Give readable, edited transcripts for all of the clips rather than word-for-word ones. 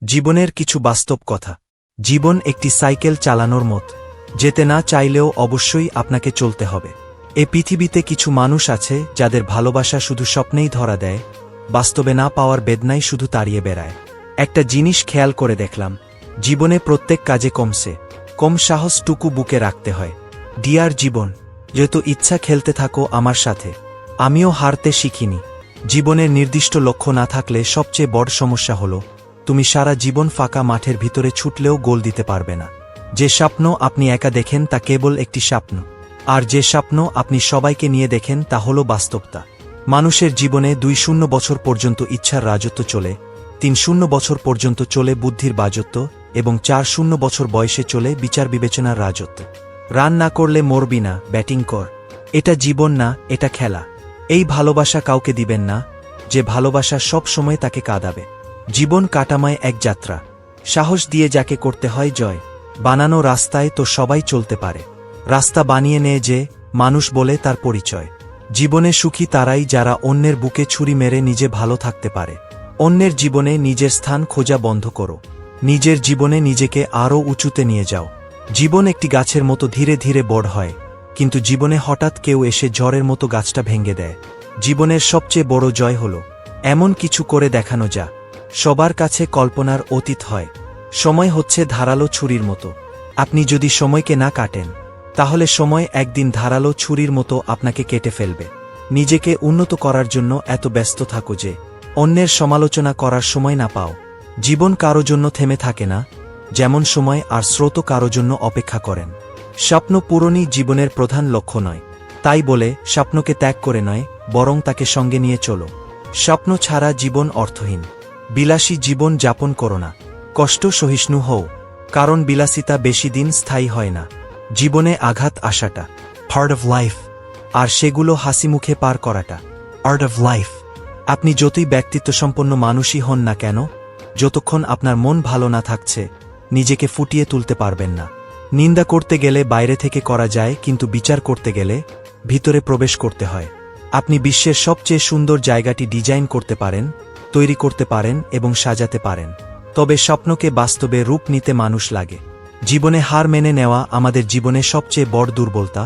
জীবনের কিছু বাস্তব কথা। জীবন একটি সাইকেল চালানোর মত। যেতে না চাইলেও অবশ্যই আপনাকে চলতে হবে। এ পৃথিবীতে কিছু মানুষ আছে যাদের ভালোবাসা শুধু স্বপ্নেই ধরা দেয়, বাস্তবে না পাওয়ার বেদনাই শুধু তাড়িয়ে বেড়ায়। একটা জিনিস খেয়াল করে দেখলাম, জীবনে প্রত্যেক কাজে কম সাহসটুকু বুকে রাখতে হয়। ডিয়ার জীবন, যেহেতু ইচ্ছা খেলতে থাকো আমার সাথে। আমিও হারতে শিখিনি। জীবনের নির্দিষ্ট লক্ষ্য না থাকলে সবচেয়ে বড় সমস্যা হলো তুমি সারা জীবন ফাঁকা মাঠের ভিতরে ছুটলেও গোল দিতে পারবে না। যে স্বপ্ন আপনি একা দেখেন তা কেবল একটি স্বপ্ন, আর যে স্বপ্ন আপনি সবাইকে নিয়ে দেখেন তা হল বাস্তবতা। মানুষের জীবনে 2-0 বছর পর্যন্ত ইচ্ছার রাজত্ব চলে, 3-0 বছর পর্যন্ত চলে বুদ্ধির বাজত্ব, এবং 4-0 বছর বয়সে চলে বিচার বিবেচনার রাজত্ব। রান না করলে মরবি না, ব্যাটিং কর। এটা জীবন না, এটা খেলা। এই ভালোবাসা কাউকে দিবেন না যে ভালোবাসা সব সময় তাকে কাঁদাবে। জীবন কাটামায় এক যাত্রা। সাহস দিয়ে যাকে করতে হয় জয়। বানানো রাস্তায় তো সবাই চলতে পারে, রাস্তা বানিয়ে নেয় যে মানুষ বলে তার পরিচয়। জীবনে সুখী তারাই যারা অন্যের বুকে ছুরি মেরে নিজে ভালো থাকতে পারে। অন্যের জীবনে নিজের স্থান খোঁজা বন্ধ করো। নিজের জীবনে নিজেকে আরও উঁচুতে নিয়ে যাও। জীবন একটি গাছের মতো ধীরে ধীরে বড় হয়, কিন্তু জীবনে হঠাৎ কেউ এসে ঝড়ের মতো গাছটা ভেঙে দেয়। জীবনের সবচেয়ে বড় জয় হল এমন কিছু করে দেখানো যা সবার কাছে কল্পনার অতীত হয়। সময় হচ্ছে ধারালো ছুরির মতো। আপনি যদি সময়কে না কাটেন, তাহলে সময় একদিন ধারালো ছুরির মতো আপনাকে কেটে ফেলবে। নিজেকে উন্নত করার জন্য এত ব্যস্ত থাকো যে অন্যের সমালোচনা করার সময় না পাও। জীবন কারো জন্য থেমে থাকে না, যেমন সময় আর স্রোত কারো জন্য অপেক্ষা করেন। স্বপ্ন পূরণই জীবনের প্রধান লক্ষ্য নয়, তাই বলে স্বপ্নকে ত্যাগ করে নয়, বরং তাকে সঙ্গে নিয়ে চলো। স্বপ্ন ছাড়া জীবন অর্থহীন। বিলাসী জীবন যাপন করো না, কষ্ট সহিষ্ণু হও, কারণ বিলাসিতা বেশি দিন স্থায়ী হয় না। জীবনে আঘাত আসাটা পার্ট অফ লাইফ, আর সেগুলো হাসিমুখে পার করাটা আর্ট অফ লাইফ। আপনি যতই ব্যক্তিত্বসম্পন্ন মানুষই হন না কেন, যতক্ষণ আপনার মন ভালো না থাকছে, নিজেকে ফুটিয়ে তুলতে পারবেন না। নিন্দা করতে গেলে বাইরে থেকে করা যায়, কিন্তু বিচার করতে গেলে ভিতরে প্রবেশ করতে হয়। আপনি বিশ্বের সবচেয়ে সুন্দর জায়গাটি ডিজাইন করতে পারেন, তৈরি করতে পারেন এবং সাজাতে পারেন, তবে স্বপ্নকে বাস্তবে রূপ নিতে মানুষ লাগে। জীবনে হার মেনে নেওয়া আমাদের জীবনে সবচেয়ে বড় দুর্বলতা।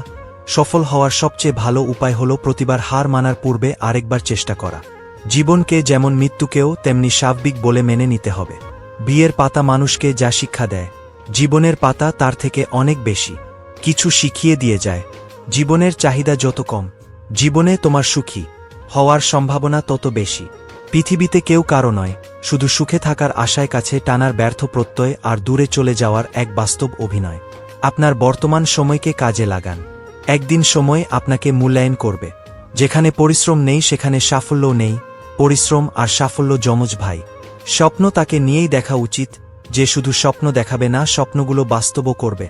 সফল হওয়ার সবচেয়ে ভালো উপায় হল প্রতিবার হার মানার পূর্বে আরেকবার চেষ্টা করা। জীবনকে যেমন মৃত্যুকেও তেমনি স্বাভাবিক বলে মেনে নিতে হবে। বিয়ের পাতা মানুষকে যা শিক্ষা দেয়, জীবনের পাতা তার থেকে অনেক বেশি কিছু শিখিয়ে দিয়ে যায়। জীবনের চাহিদা যত কম, জীবনে তোমার সুখী হওয়ার সম্ভাবনা তত বেশি। পৃথিবীতে কেউ কারো নয়, শুধু সুখে থাকার আশায় কাছে টানার ব্যর্থ প্রত্যয় আর দূরে চলে যাওয়ার এক বাস্তব অভিনয়। আপনার বর্তমান সময়কে কাজে লাগান। একদিন সময় আপনাকে মূল্যায়ন করবে। যেখানে পরিশ্রম নেই সেখানে সাফল্যও নেই। পরিশ্রম আর সাফল্য যমজ ভাই। স্বপ্ন তাকে নিয়েই দেখা উচিত যে শুধু স্বপ্ন দেখাবে না, স্বপ্নগুলো বাস্তবও করবে।